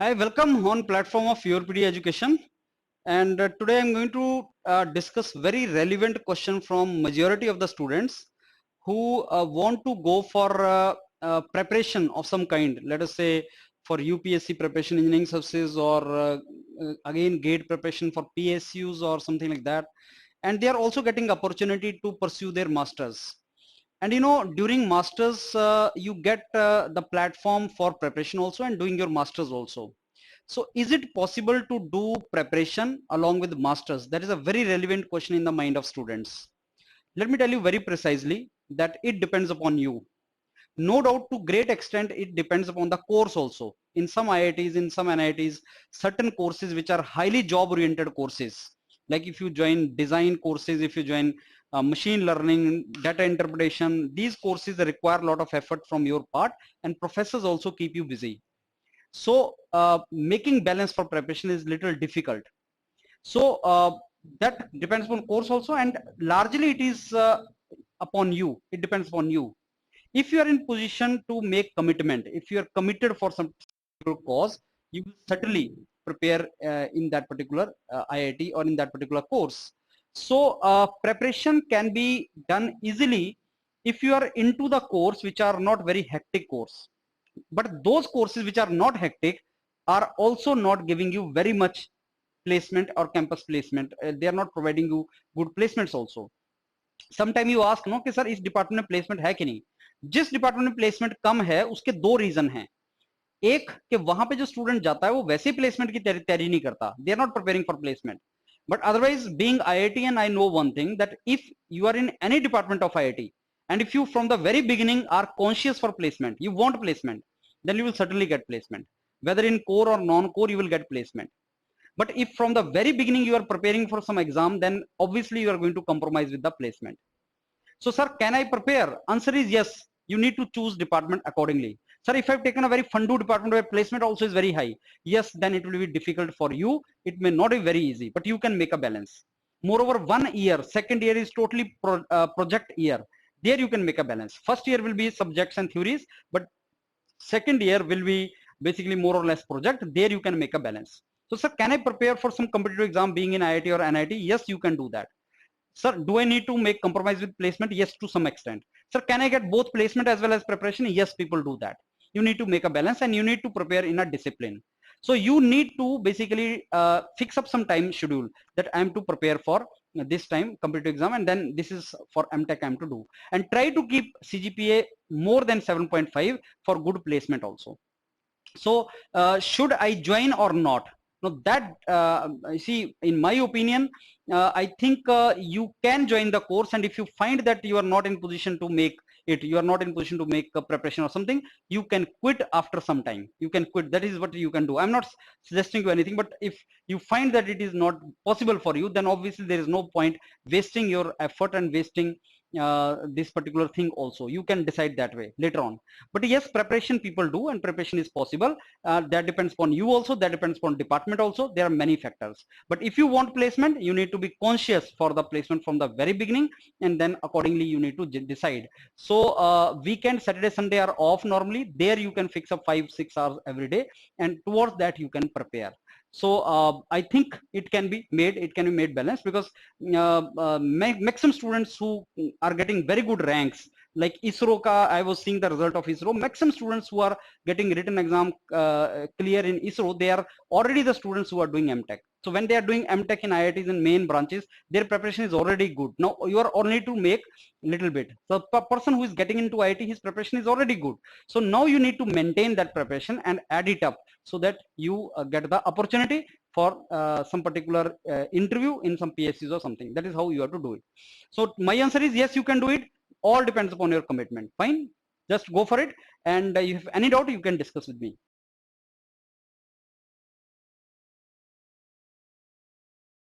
I welcome on platform of YourPD Education, and today I'm going to discuss very relevant question from majority of the students who want to go for preparation of some kind. Let us say for UPSC preparation, engineering services, or again GATE preparation for PSUs or something like that, and they are also getting opportunity to pursue their masters. And during masters you get the platform for preparation also and doing your masters also. So is it possible to do preparation along with masters? That is a very relevant question in the mind of students. Let me tell you very precisely that it depends upon you. No doubt, to great extent it depends upon the course also. In some IITs, in some NITs, certain courses which are highly job oriented courses, like if you join design courses, if you join machine learning, data interpretation, these courses require a lot of effort from your part, and professors also keep you busy. So making balance for preparation is little difficult. So that depends upon course also, and largely it is upon you. It depends upon you. If you are in position to make commitment, if you are committed for some cause, you will certainly prepare in that particular IIT or in that particular course. So preparation can be done easily if you are into the course which are not very hectic course. But those courses which are not hectic are also not giving you very much placement or campus placement. They are not providing you good placements also. Sometime you ask no कि sir इस department में placement है कि नहीं. जिस department में placement कम है उसके दो रीजन हैं. एक कि वहां पे जो स्टूडेंट जाता है वो वैसे ही प्लेसमेंट की तैयारी नहीं करता. They are not preparing for placement. But otherwise, being IITian, I know one thing, that if you are in any department of IIT, and if you from the very beginning are conscious for placement, you want placement, then you will certainly get placement. Whether in core or non-core, you will get placement. But if from the very beginning you are preparing for some exam, then obviously you are going to compromise with the placement. So sir, can I prepare? Answer is yes. You need to choose department accordingly. Sir, if I've taken a very fundu department where placement also is very high, yes, then it will be difficult for you. It may not be very easy, but you can make a balance. Moreover, 1 year, second year is totally project year. There you can make a balance. First year will be subjects and theories, but second year will be basically more or less project. There you can make a balance. So sir, can I prepare for some competitive exam being in IIT or NIT? Yes, you can do that. Sir, do I need to make compromise with placement? Yes, to some extent. Sir, can I get both placement as well as preparation? Yes, people do that. You need to make a balance and you need to prepare in a discipline. So you need to basically fix up some time schedule that I am to prepare for this time competitive exam, and then this is for MTech I am to do, and try to keep CGPA more than 7.5 for good placement also. So should I join or not? Now that see, in my opinion, I think you can join the course, and if you find that you are not in position to make it, you are not in position to make a preparation or something, you can quit after some time. You can quit. That is what you can do. I'm not suggesting you anything, but if you find that it is not possible for you, then obviously there is no point wasting your effort and wasting this particular thing also. You can decide that way later on. But yes, preparation people do, and preparation is possible. That depends upon you also, that depends upon department also. There are many factors. But if you want placement, you need to be conscious for the placement from the very beginning, and then accordingly you need to decide. So weekend, Saturday, Sunday are off normally. There you can fix up 5-6 hours every day, and towards that you can prepare. So I think it can be made balanced, because maximum students who are getting very good ranks, like ISRO ka, I was seeing the result of ISRO. Maximum students who are getting written exam clear in ISRO, they are already the students who are doing MTech. So when they are doing MTech in IITs and main branches, their preparation is already good. Now you are only to make little bit. So the person who is getting into IIT, his preparation is already good. So now you need to maintain that preparation and add it up, so that you get the opportunity for some particular interview in some PSCs or something. That is how you have to do it. So my answer is yes, you can do it. All depends upon your commitment. Fine, just go for it. And if you have any doubt, you can discuss with me.